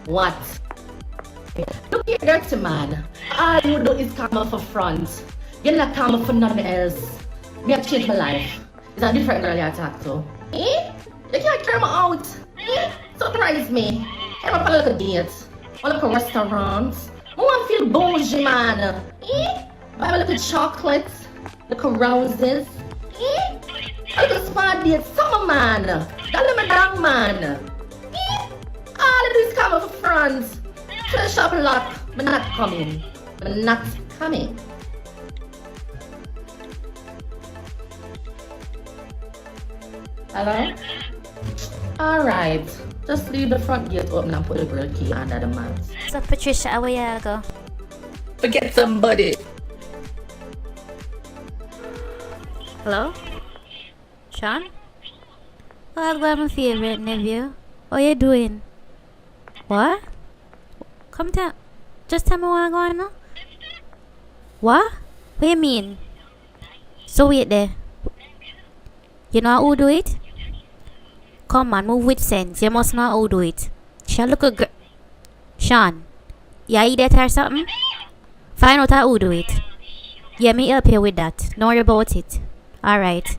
What? Look here, dirty man. All you do is come off a front. You're not come for nothing else. Me have changed my life. It's a different girl you talk to. Eh? You can't turn me out. Eh? Surprise me. I'm up a little date. A little restaurant. I want to feel bougie, man. Eh? Buy a little chocolate. Little roses. Eh? A little spa date. Summer, man. Dollar me down, man. Eh? All of this come off a front. To the shop lock. I'm not coming. I'm not coming. Hello? Alright. Just leave the front gate open and put the girl key under the mat. So Patricia, how you go? Forget somebody. Hello? Sean? Oh, I'm my favorite nephew. What you doing? What? Come tell. Just tell me what I'm going on. What? What you mean? So wait there. You know who do it? Come on, move with sense. You must know who do it. Shall look a girl. Sean, you eat that or something? Find out who do it. Yeah, me help you with that. Don't worry about it. Alright.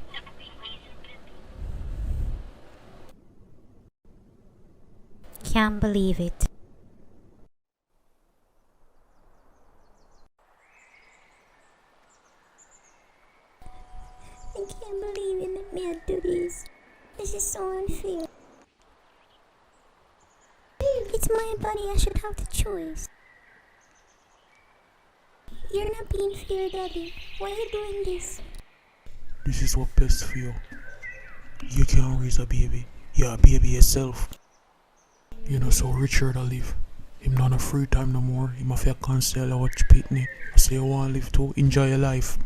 Can't believe it. I can't believe you let me do this. This is so unfair. It's my body, I should have the choice. You're not being fair, Daddy. Why are you doing this? This is what best for you. You can't raise a baby. You're a baby yourself. You know, so Richard I live. Him not a free time no more. Him have a cancel or watch pitney. I say you want to live too. Enjoy your life.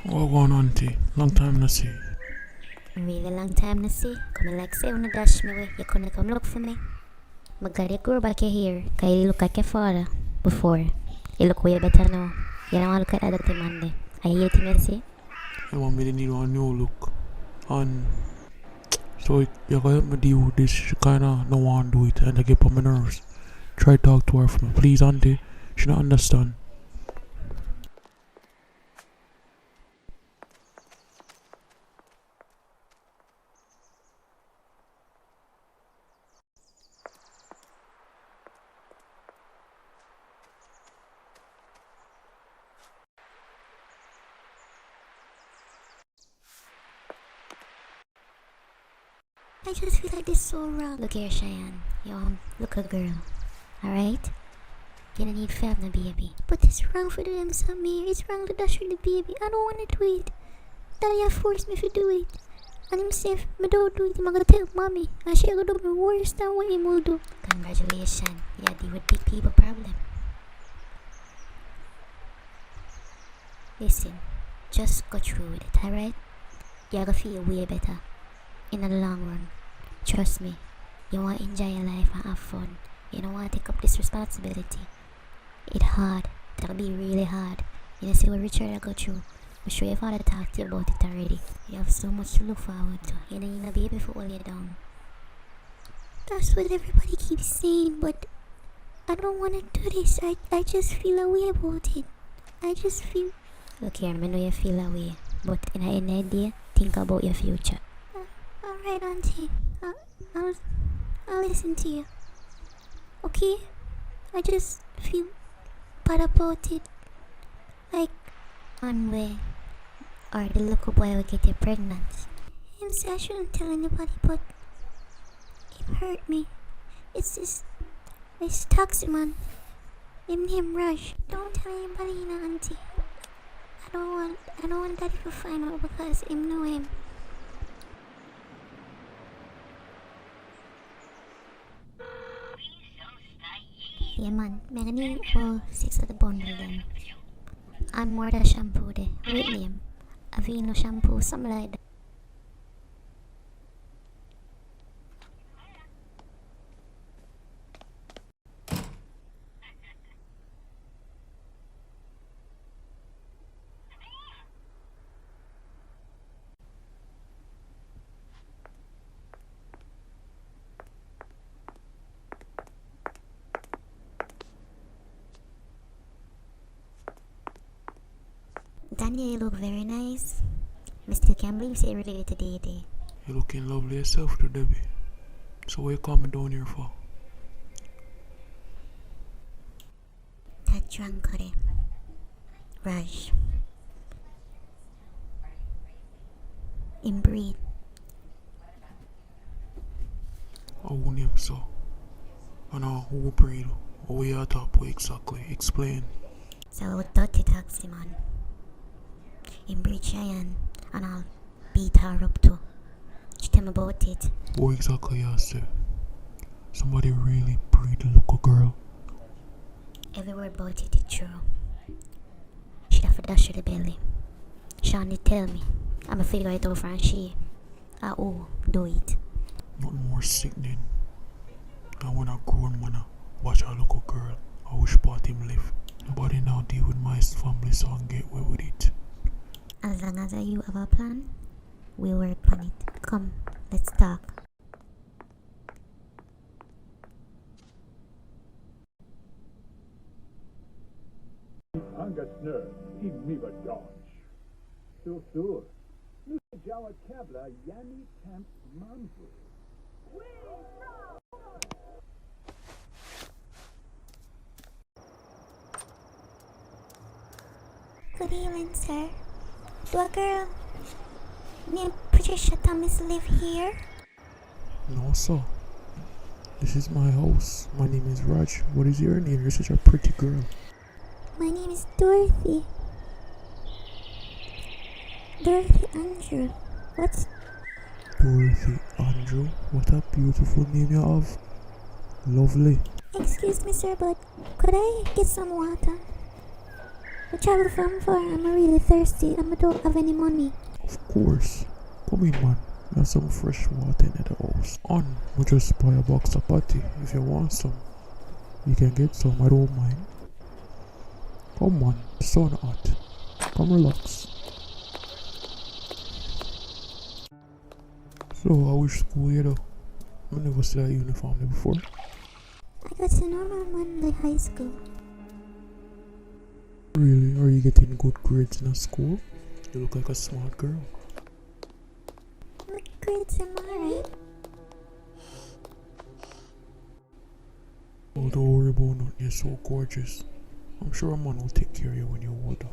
What going on, auntie? Long time no see. Really long time no see. Come like say when you dash me away, you couldn't come look for me. But gotta grow back here, cause you look like your father before. You look way better now. You don't want to look at that man there. I hear thing you say. I want me to need one new look. And so you gotta help me deal with this. She kinda don't want to do it and I get on my nerves. Try to talk to her for me. Please, auntie. She don't understand. I just feel like this is so wrong. Look here, Cheyenne. You look a girl. Alright? You don't need to have no baby. But it's wrong for them, Samir. It's wrong to dash with the baby. I don't want to do it. Daddy forced me to do it. And him say if I don't do it, I'm gonna tell mommy. And she gonna do me worse than what him will do. Congratulations. You deal with big people problem. Listen, just go through with it, alright? You're gonna feel way better in the long run. Trust me. You want to enjoy your life and have fun. You don't want to take up this responsibility. It's hard. That'll be really hard. You know, see what Richard I go through. I'm sure your father talked to you about it already. You have so much to look forward to. You know, you're not be able to hold you down. That's what everybody keeps saying, but I don't want to do this. I just feel a way about it. I just feel... Look here, I know you feel that way. But in the end of the day, think about your future. Alright, Auntie. I'll listen to you. Okay? I just feel bad about it. Like, One way, or the little boy will get you pregnant. him say I shouldn't tell anybody, but it hurt me. It's toxic, man. Him name Rush. Don't tell anybody, you know, Auntie. I don't want Daddy to find out because him know him. Yeah, man, I need all 6 of the bundle then. And more than shampoo there. Wait, name. Avino shampoo, something like that. Daniel, you look very nice. I still can't believe you're related to Day Day. You looking lovely yourself too, Debbie. So what you coming down here for? That drunk hoodie. Raj. In breed. I won't him so. I know who breed. What we are top with exactly. Explain. So dirty taxi man. In breed Cheyenne. And I'll beat her up too. She tell me about it. What exactly you say? Somebody really breed a local girl. Every word about it is true. She have to dash to the belly. Sean did tell me. I'ma figure it out from she. Oh, do it. Nothing more sickening than when a grown man watch a local girl. I wish part him live. Nobody now deal with my family so I can get away with it. As long as you have a plan, we'll work on it. Come, let's talk. Angus nerve, in me a dodge. Sur. Nu Jawa Kabla, Yani Camp Mambu. Good evening, sir. Do a girl named Patricia Thomas live here? No, sir. This is my house. My name is Raj. What is your name? You're such a pretty girl. My name is Dorothy. Dorothy Andrew. What's... Dorothy Andrew. What a beautiful name you have. Lovely. Excuse me, sir, but could I get some water? I travel from far. I'm really thirsty and I don't have any money. Of course. Come in, man. There's some fresh water in the house. On, we'll just buy a box of patty. If you want some, you can get some. I don't mind. Come on, the sun hot. Come relax. So, how was school, you know? I never seen a uniform there before. I got to normal Monday high school. Really? Are you getting good grades in a school? You look like a smart girl. What grades am I, right? Oh, don't worry about nothing. You're so gorgeous. I'm sure a man will take care of you when you're older.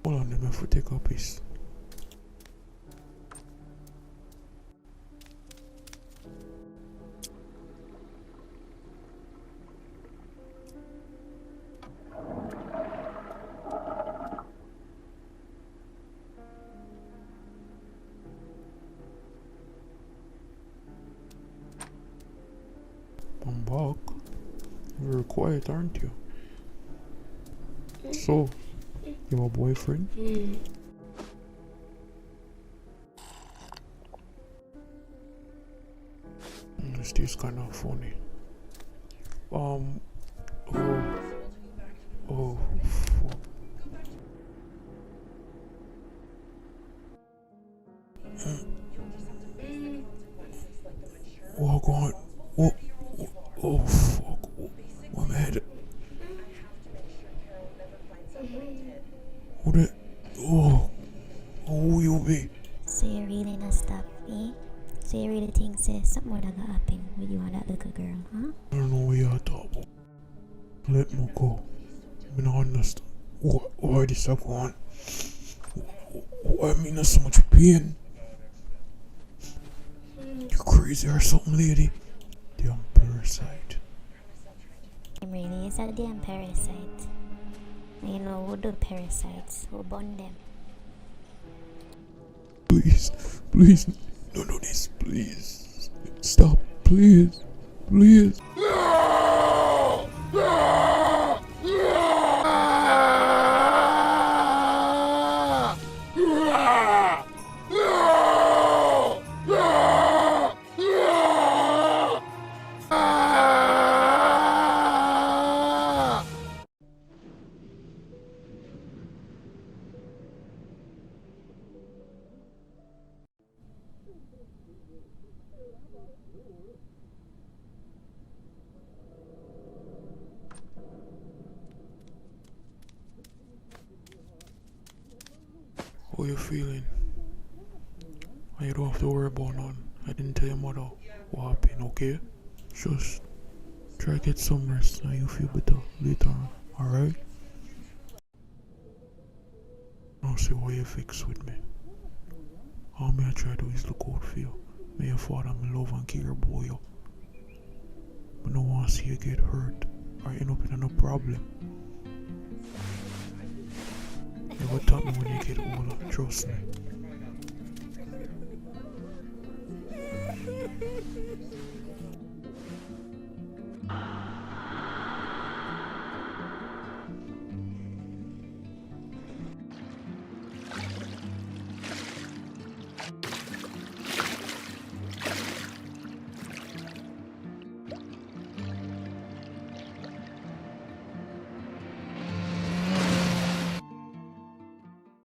Hold on, let me have to take a piece. I'm back. You're quiet, aren't you? So, you have a boyfriend? This is kind of funny. Oh, fuck. What going? What? Oh, fuck. My head. What it? Oh, who you be? So you really not stop me? So you really think something more that happen with you and that little girl, huh? I don't know what you're talking about. Let me go. I don't understand. Why this up on? Why am I in so much pain? You crazy or something, lady? Damn parasite. Really, is that a damn parasite? You know, who do parasites? Who burn them? Please, please, don't do this, please. Stop, please, please. How you feeling? And you don't have to worry about none. I didn't tell your mother what happened, okay? Just try to get some rest and you feel better later on, alright? Now see what you fix with me. All me I try to do is look out for you. May your father me love and care about you. But no want to see you get hurt or end up in no problem. You will tell me when you get older, trust me.